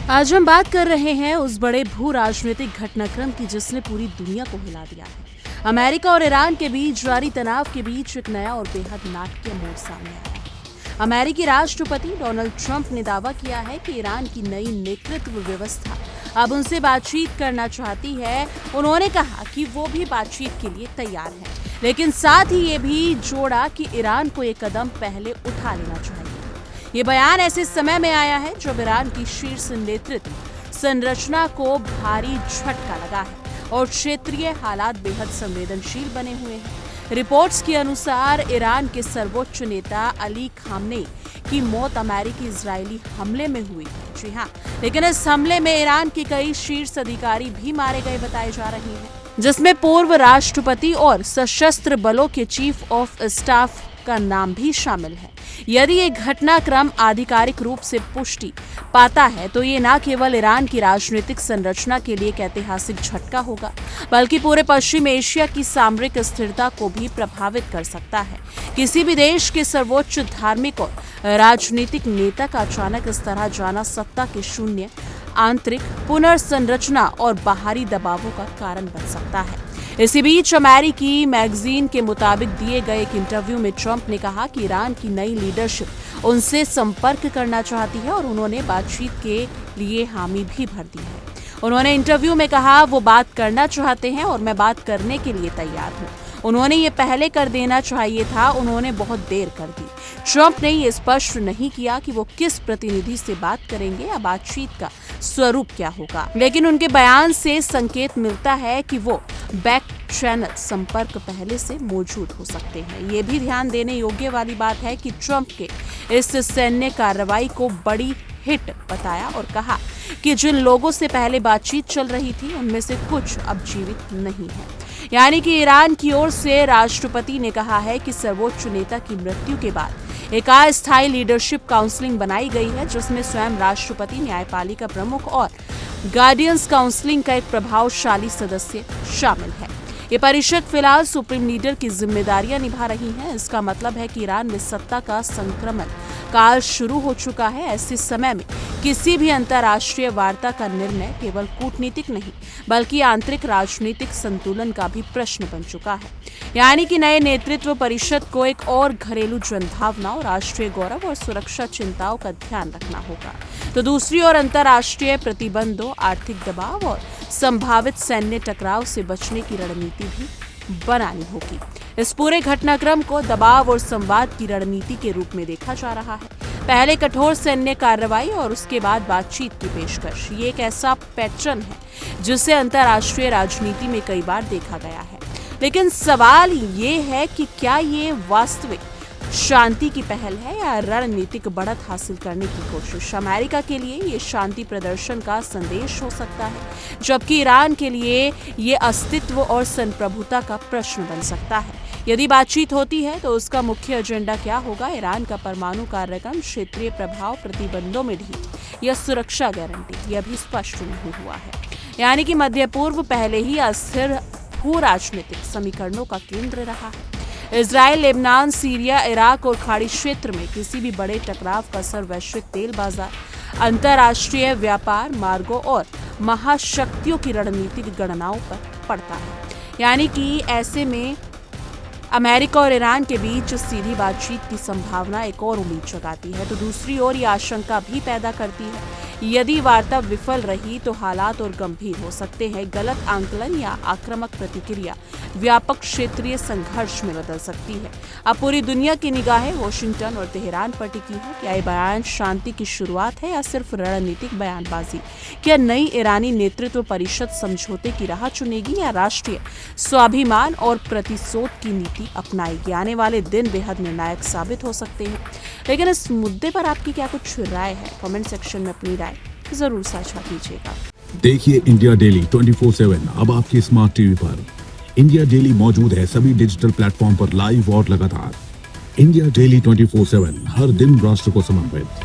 आज हम बात कर रहे हैं उस बड़े भू राजनीतिक घटनाक्रम की जिसने पूरी दुनिया को हिला दिया है। अमेरिका और ईरान के बीच जारी तनाव के बीच एक नया और बेहद नाटकीय मोड़ सामने आया है। अमेरिकी राष्ट्रपति डोनाल्ड ट्रंप ने दावा किया है कि ईरान की नई नेतृत्व व्यवस्था अब उनसे बातचीत करना चाहती है। उन्होंने कहा कि वो भी बातचीत के लिए तैयार है, लेकिन साथ ही ये भी जोड़ा कि ईरान को एक कदम पहले उठा लेना चाहिए। ये बयान ऐसे समय में आया है जब ईरान की शीर्ष नेतृत्व संरचना को भारी झटका लगा है और क्षेत्रीय हालात बेहद संवेदनशील बने हुए हैं। रिपोर्ट्स के अनुसार ईरान के सर्वोच्च नेता अली खामनेई की मौत अमेरिकी इजरायली हमले में हुई है। जी हाँ, लेकिन इस हमले में ईरान के कई शीर्ष अधिकारी भी मारे गए बताए जा रहे हैं, जिसमें पूर्व राष्ट्रपति और सशस्त्र बलों के चीफ ऑफ स्टाफ का नाम भी शामिल है। यदि ये घटनाक्रम आधिकारिक रूप से पुष्टि पाता है तो ये न केवल ईरान की राजनीतिक संरचना के लिए एक ऐतिहासिक झटका होगा, बल्कि पूरे पश्चिम एशिया की सामरिक स्थिरता को भी प्रभावित कर सकता है। किसी भी देश के सर्वोच्च धार्मिक और राजनीतिक नेता का अचानक इस तरह जाना सत्ता के शून्य, आंतरिक पुनर्संरचना और बाहरी दबावों का कारण बन सकता है। इसी बीच अमेरिकी मैगजीन के मुताबिक दिए गए एक इंटरव्यू में ट्रंप ने कहा कि ईरान की नई लीडरशिप उनसे संपर्क करना चाहती है और उन्होंने बातचीत के लिए हामी भी भर दी है। उन्होंने इंटरव्यू में कहा, वो बात करना चाहते हैं और मैं बात करने के लिए तैयार हूँ। उन्होंने ये पहले कर देना चाहिए था, उन्होंने बहुत देर कर दी। ट्रंप ने ये स्पष्ट नहीं किया कि वो किस प्रतिनिधि से बात करेंगे या बातचीत का स्वरूप क्या होगा, लेकिन उनके बयान से संकेत मिलता है कि वो बैक चैनल संपर्क पहले से मौजूद हो सकते हैं। ये भी ध्यान देने योग्य वाली बात है कि ट्रंप के इस सैन्य कार्रवाई को बड़ी हिट बताया और कहा कि जिन लोगों से पहले बातचीत चल रही थी उनमें से कुछ अब जीवित नहीं है। यानी कि ईरान की ओर से राष्ट्रपति ने कहा है कि सर्वोच्च नेता की मृत्यु के बाद एक अस्थायी लीडरशिप काउंसिलिंग बनाई गई है, जिसमें स्वयं राष्ट्रपति, न्यायपालिका प्रमुख और गार्डियंस काउंसिलिंग का एक प्रभावशाली सदस्य शामिल है। ये परिषद फिलहाल सुप्रीम लीडर की जिम्मेदारियां निभा रही है। इसका मतलब है कि ईरान में सत्ता का संक्रमण काल शुरू हो चुका है। ऐसे समय में किसी भी अंतर्राष्ट्रीय वार्ता का निर्णय केवल कूटनीतिक नहीं बल्कि आंतरिक राजनीतिक संतुलन का भी प्रश्न बन चुका है। यानी कि नए नेतृत्व परिषद को एक और घरेलू जनभावना और राष्ट्रीय गौरव और सुरक्षा चिंताओं का ध्यान रखना होगा, तो दूसरी ओर अंतर्राष्ट्रीय प्रतिबंधों, आर्थिक दबाव और संभावित सैन्य टकराव से बचने की रणनीति भी बनानी होगी। इस पूरे घटनाक्रम को दबाव और संवाद की रणनीति के रूप में देखा जा रहा है। पहले कठोर सैन्य कार्रवाई और उसके बाद बातचीत की पेशकश, ये एक ऐसा पैटर्न है जिसे अंतर्राष्ट्रीय राजनीति में कई बार देखा गया है। लेकिन सवाल ये है कि क्या ये वास्तविक शांति की पहल है या रणनीतिक बढ़त हासिल करने की कोशिश। अमेरिका के लिए ये शांति प्रदर्शन का संदेश हो सकता है, जबकि ईरान के लिए ये अस्तित्व और संप्रभुता का प्रश्न बन सकता है। यदि बातचीत होती है तो उसका मुख्य एजेंडा क्या होगा? ईरान का परमाणु कार्यक्रम, क्षेत्रीय प्रभाव, प्रतिबंधों में ढील या सुरक्षा गारंटी, यह भी स्पष्ट नहीं हुआ है। यानी कि मध्य पूर्व पहले ही अस्थिर भू राजनीतिक समीकरणों का केंद्र रहा है। इजराइल, लेबनान, सीरिया, इराक और खाड़ी क्षेत्र में किसी भी बड़े टकराव का असर वैश्विक तेल बाजार, अंतर्राष्ट्रीय व्यापार मार्गों और महाशक्तियों की रणनीतिक गणनाओं पर पड़ता है। यानी कि ऐसे में अमेरिका और ईरान के बीच सीधी बातचीत की संभावना एक और उम्मीद जगाती है, तो दूसरी ओर ये आशंका भी पैदा करती है यदि वार्ता विफल रही तो हालात और गंभीर हो सकते हैं। गलत आंकलन या आक्रामक प्रतिक्रिया व्यापक क्षेत्रीय संघर्ष में बदल सकती है। अब पूरी दुनिया की निगाहें वॉशिंगटन और तेहरान पर टिकी है। क्या ये बयान शांति की शुरुआत है या सिर्फ रणनीतिक बयानबाजी? क्या नई ईरानी नेतृत्व परिषद समझौते की राह चुनेगी या राष्ट्रीय स्वाभिमान और प्रतिशोध की नीति अपनाएगी? आने वाले दिन बेहद निर्णायक साबित हो सकते हैं। लेकिन इस मुद्दे पर आपकी क्या कुछ राय है? कमेंट सेक्शन में अपनी राय जरूर साझा कीजिएगा। देखिए इंडिया डेली 24/7 अब आपकी स्मार्ट टीवी पर। इंडिया डेली मौजूद है सभी डिजिटल प्लेटफॉर्म पर लाइव और लगातार। इंडिया डेली 24/7 हर दिन राष्ट्र को समर्पित।